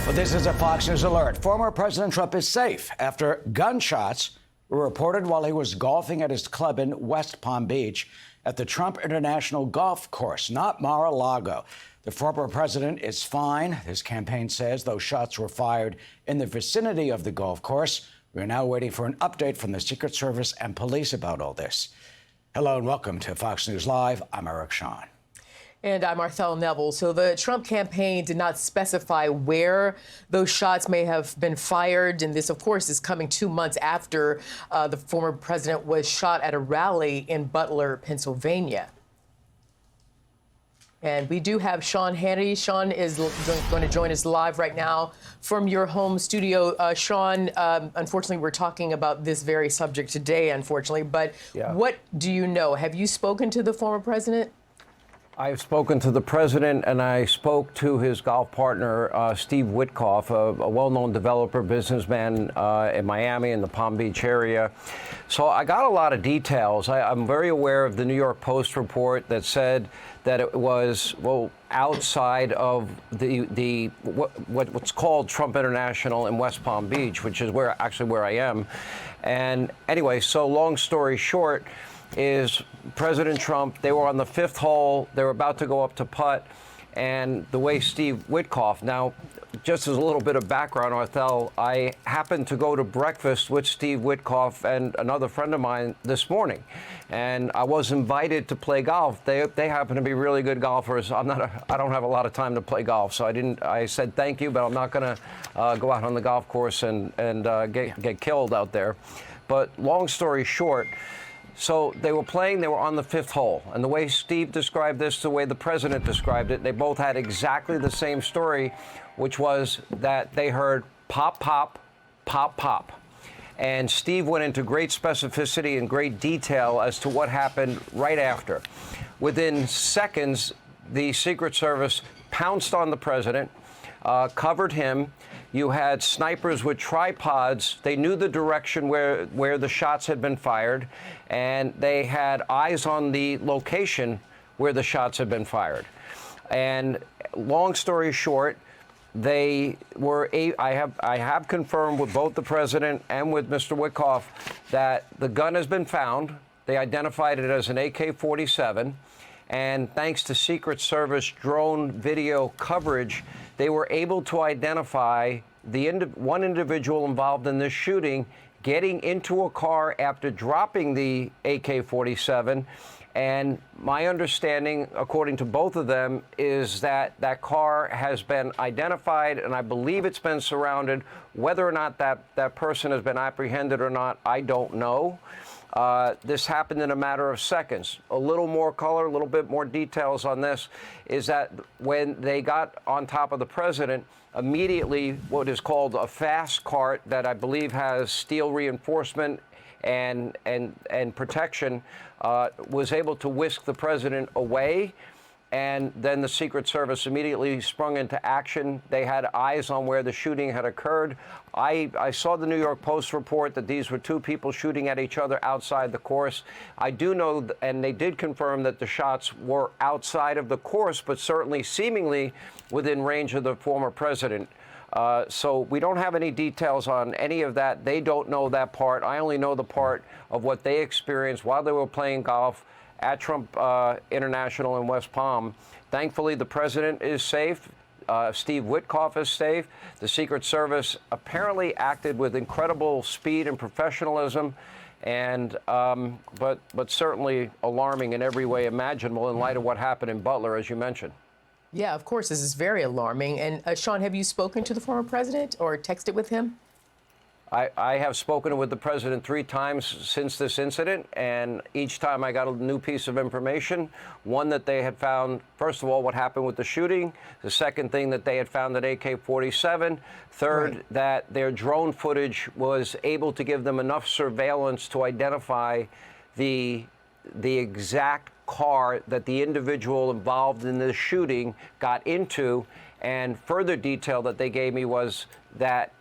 Well, this is a Fox News alert. Former President Trump is safe after gunshots were reported while he was golfing at his club in West Palm Beach at the Trump International Golf Course, not Mar-a-Lago. The former president is fine, his campaign says, though shots were fired in the vicinity of the golf course. We're now waiting for an update from the Secret Service and police about all this. Hello and welcome to Fox News Live. I'm Eric Sean. And I'm Marthel Neville. So the Trump campaign did not specify where those shots may have been fired. And this, of course, is coming 2 months after the former president was shot at a rally in Butler, Pennsylvania. And we do have Sean Hannity. Sean is going to join us live right now from your home studio. Sean, unfortunately, we're talking about this very subject today, unfortunately. But What do you know? Have you spoken to the former president? I've spoken to the president, and I spoke to his golf partner, Steve Witkoff, a well-known developer, businessman in Miami in the Palm Beach area. So I got a lot of details. I'm very aware of the New York Post report that said that it was, well, outside of what's called Trump International in West Palm Beach, which is where I am. And anyway, so long story short, is President Trump, they were on the fifth hole, they were about to go up to putt, and the way Steve Witkoff, now, just as a little bit of background, Arthel, I happened to go to breakfast with Steve Witkoff and another friend of mine this morning, and I was invited to play golf. They happen to be really good golfers. I don't have a lot of time to play golf, so I said thank you, but I'm not going to go out on the golf course and get killed out there. But long story short, so they were playing, they were on the fifth hole. And the way Steve described this, the way the president described it, they both had exactly the same story, which was that they heard pop, pop, pop, pop. And Steve went into great specificity and great detail as to what happened right after. Within seconds, the Secret Service pounced on the president, covered him. You had snipers with tripods. They knew the direction where the shots had been fired, and they had eyes on the location where the shots had been fired. And long story short, they were. I have confirmed with both the president and with Mr. Witkoff that the gun has been found. They identified it as an AK-47. And thanks to Secret Service drone video coverage, they were able to identify one individual involved in this shooting getting into a car after dropping the AK-47. And my understanding, according to both of them, is that that car has been identified, and I believe it's been surrounded. Whether or not that person has been apprehended or not, I don't know. This happened in a matter of seconds. A little more color, a little bit more details on this is that when they got on top of the president, immediately what is called a fast cart that I believe has steel reinforcement and protection was able to whisk the president away. And then the Secret Service immediately sprung into action. They had eyes on where the shooting had occurred. I saw the New York Post report that these were two people shooting at each other outside the course. I do know, and they did confirm that the shots were outside of the course, but certainly seemingly within range of the former president. So we don't have any details on any of that. They don't know that part. I only know the part of what they experienced while they were playing golf at Trump International in West Palm. Thankfully, the president is safe. Steve Witkoff is safe. The Secret Service apparently acted with incredible speed and professionalism, and but certainly alarming in every way imaginable in light of what happened in Butler, as you mentioned. Yeah, of course, this is very alarming. And Sean, have you spoken to the former president or texted with him? I have spoken with the president 3 times since this incident, and each time I got a new piece of information. One, that they had found, first of all, what happened with the shooting. The second thing, that they had found an AK-47. Third, right, that their drone footage was able to give them enough surveillance to identify the exact car that the individual involved in this shooting got into. And further detail that they gave me was that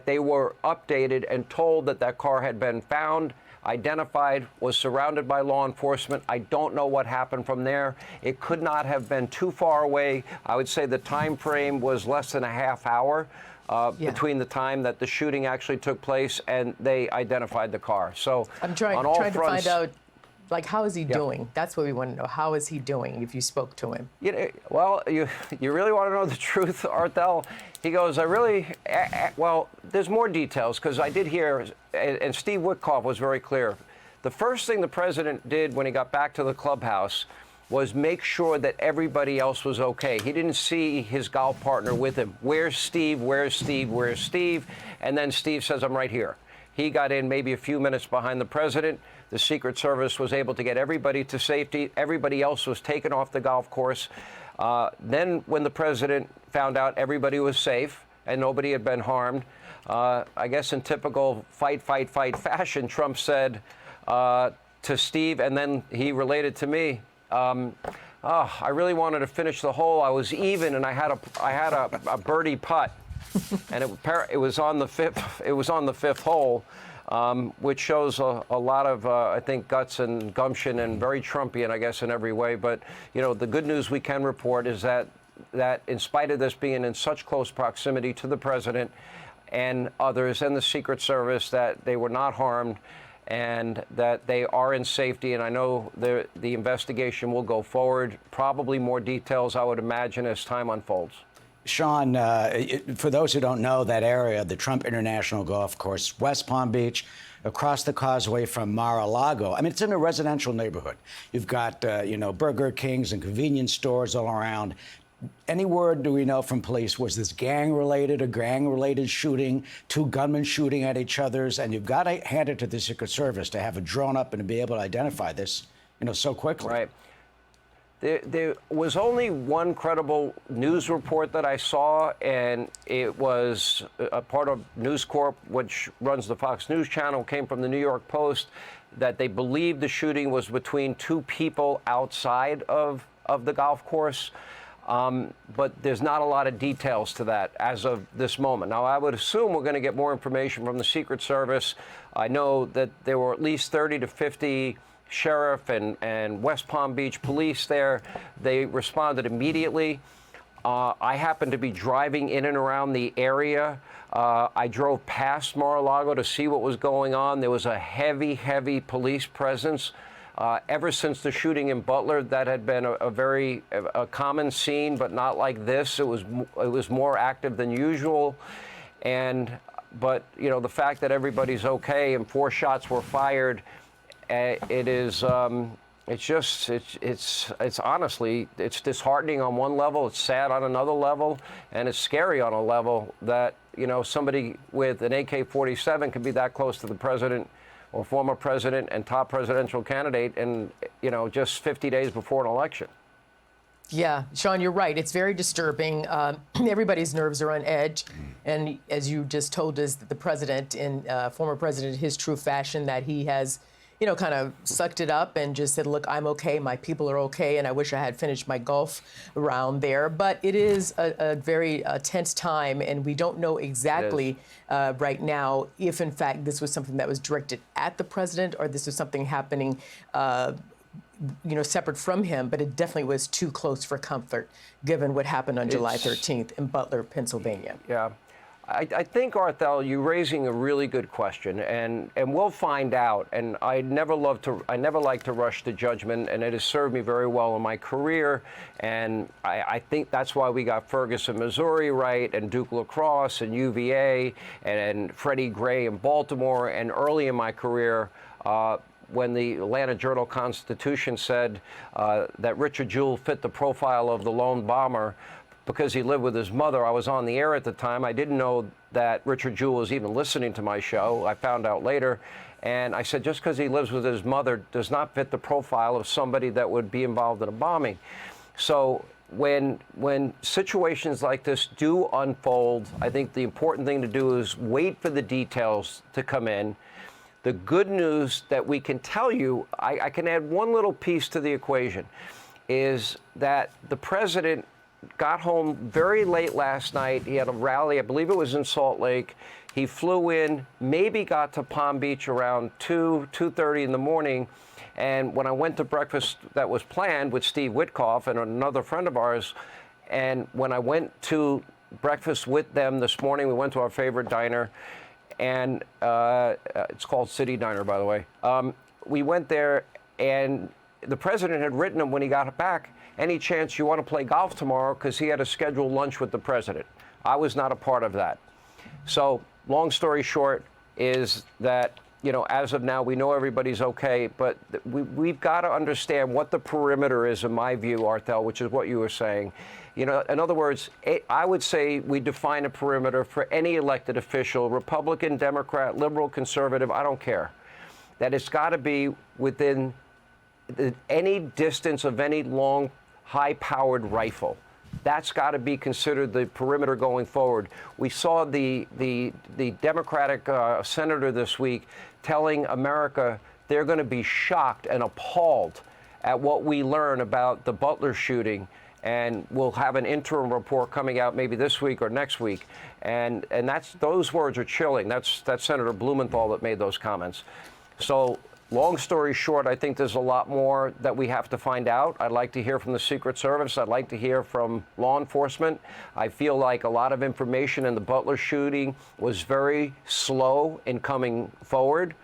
they were updated and told that that car had been found identified, was surrounded by law enforcement. I don't know what happened from there. It could not have been too far away. I would say the time frame was less than a half hour between the time that the shooting actually took place and they identified the car. So I'm trying on all to fronts, find out, like, how is he doing? That's what we want to know. How is he doing if you spoke to him? You know, well, you really want to know the truth, Arthel? He goes, well, there's more details, because I did hear, and Steve Witkoff was very clear. The first thing the president did when he got back to the clubhouse was make sure that everybody else was okay. He didn't see his golf partner with him. Where's Steve? Where's Steve? Where's Steve? And then Steve says, I'm right here. He got in maybe a few minutes behind the president. The Secret Service was able to get everybody to safety. Everybody else was taken off the golf course. Then when the president found out everybody was safe and nobody had been harmed, I guess in typical fight fashion, Trump said to Steve, and then he related to me, I really wanted to finish the hole. I was even, and I had a birdie putt, and it was on the fifth hole, which shows a lot of I think guts and gumption, and very Trumpian, I guess, in every way. But you know, the good news we can report is that in spite of this being in such close proximity to the president and others and the Secret Service, that they were not harmed, and that they are in safety. And I know the investigation will go forward. Probably more details, I would imagine, as time unfolds. Sean, for those who don't know that area, the Trump International Golf Course, West Palm Beach, across the causeway from Mar-a-Lago. I mean, it's in a residential neighborhood. You've got, Burger Kings and convenience stores all around. Any word do we know from police? Was this gang-related shooting, two gunmen shooting at each other's? And you've got to hand it to the Secret Service to have it drawn up and to be able to identify this, so quickly. Right. There was only one credible news report that I saw, and it was a part of News Corp, which runs the Fox News channel, came from the New York Post, that they believed the shooting was between two people outside of the golf course. But there's not a lot of details to that as of this moment. Now, I would assume we're going to get more information from the Secret Service. I know that there were at least 30 to 50 sheriff and West Palm Beach police there. They responded immediately. I happened to be driving in and around the area. I drove past Mar-a-Lago to see what was going on. There was a heavy police presence. Ever since the shooting in Butler, that had been a very common scene, but not like this. It was more active than usual. But the fact that everybody's okay and 4 shots were fired, it's honestly, it's disheartening on one level, it's sad on another level, and it's scary on a level that, somebody with an AK-47 could be that close to the president or former president and top presidential candidate, and, just 50 days before an election. Yeah, Sean, you're right. It's very disturbing. Everybody's nerves are on edge. And as you just told us, the president, former president, in his true fashion, that he has, kind of sucked it up and just said, look, I'm okay, my people are okay, and I wish I had finished my golf round there. But it is a very tense time, and we don't know exactly right now if, in fact, this was something that was directed at the president or this was something happening separate from him, but it definitely was too close for comfort, given what happened on July 13th in Butler, Pennsylvania. Yeah. I think, Arthel, you're raising a really good question, and we'll find out. And I never like to rush to judgment, and it has served me very well in my career. And I think that's why we got Ferguson, Missouri, right, and Duke Lacrosse, and UVA, and Freddie Gray in Baltimore. And early in my career, when the Atlanta Journal-Constitution said that Richard Jewell fit the profile of the lone bomber, because he lived with his mother. I was on the air at the time. I didn't know that Richard Jewell was even listening to my show. I found out later. And I said, just because he lives with his mother does not fit the profile of somebody that would be involved in a bombing. So when situations like this do unfold, I think the important thing to do is wait for the details to come in. The good news that we can tell you, I can add one little piece to the equation, is that the president got home very late last night. He had a rally, I believe it was in Salt Lake. He flew in, maybe got to Palm Beach around 2:30 in the morning. And when I went to breakfast that was planned with Steve Witkoff and another friend of ours, and when I went to breakfast with them this morning, we went to our favorite diner, and it's called City Diner, by the way. We went there, and the president had written him when he got back, any chance you want to play golf tomorrow, because he had a scheduled lunch with the president. I was not a part of that. So long story short is that, you know, as of now, we know everybody's okay, but we've got to understand what the perimeter is, in my view, Arthel, which is what you were saying. You know, in other words, I would say we define a perimeter for any elected official, Republican, Democrat, liberal, conservative, I don't care, that it's got to be within any distance of any long, high-powered rifle. That's got to be considered the perimeter going forward. We saw the Democratic senator this week telling America they're going to be shocked and appalled at what we learn about the Butler shooting, and we'll have an interim report coming out maybe this week or next week. And those words are chilling. That's Senator Blumenthal that made those comments. So long story short, I think there's a lot more that we have to find out. I'd like to hear from the Secret Service. I'd like to hear from law enforcement. I feel like a lot of information in the Butler shooting was very slow in coming forward.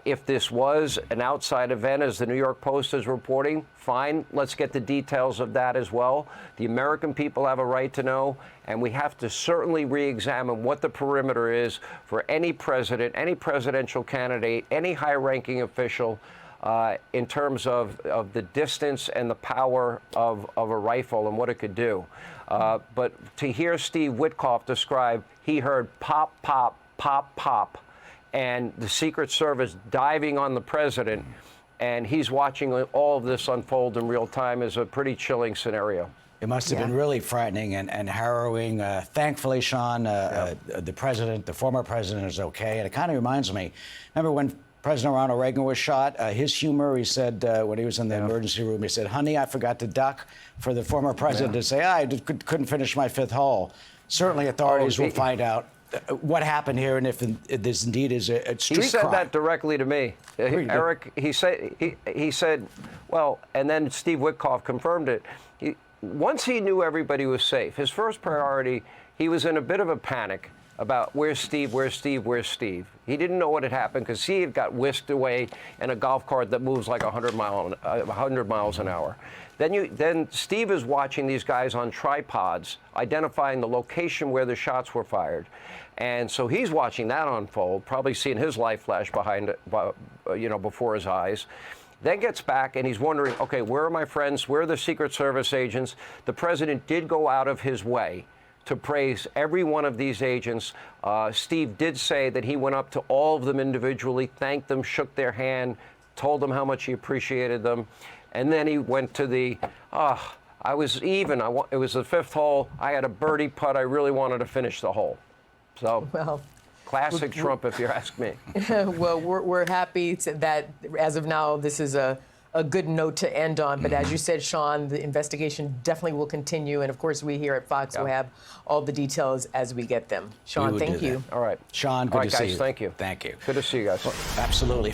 If this was an outside event, as the New York Post is reporting, fine. Let's get the details of that as well. The American people have a right to know, and we have to certainly re-examine what the perimeter is for any president, any presidential candidate, any high-ranking official in terms of the distance and the power of a rifle and what it could do. But to hear Steve Witkoff describe, he heard pop, pop, pop, pop, and the Secret Service diving on the president, and he's watching all of this unfold in real time, is a pretty chilling scenario. It must have been really frightening and harrowing. Thankfully, Sean, the president, the former president, is okay. And it kind of reminds me, remember when President Ronald Reagan was shot? His humor, he said, when he was in the emergency room, he said, "Honey, I forgot to duck," for the former president to say, I couldn't finish my fifth hole. Certainly authorities will find out what happened here, and if this indeed is a street crime. He said that directly to me, Eric. He said, well, and then Steve Witkoff confirmed it. Once he knew everybody was safe, his first priority, he was in a bit of a panic about where's Steve, where's Steve, where's Steve. He didn't know what had happened because he had got whisked away in a golf cart that moves like 100 miles an hour. Then Steve is watching these guys on tripods, identifying the location where the shots were fired. And so he's watching that unfold, probably seeing his life flash behind, before his eyes. Then gets back and he's wondering, okay, where are my friends? Where are the Secret Service agents? The president did go out of his way to praise every one of these agents. Steve did say that he went up to all of them individually, thanked them, shook their hand, told them how much he appreciated them. And then he went to I was even. It was the fifth hole. I had a birdie putt. I really wanted to finish the hole. So, well, classic Trump, if you ask me. Well, we're happy that, as of now, this is a good note to end on. But as you said, Sean, the investigation definitely will continue. And, of course, we here at Fox will have all the details as we get them. Sean, thank you. All right. Sean, good to see you. Guys, thank you. Thank you. Good to see you guys. Absolutely.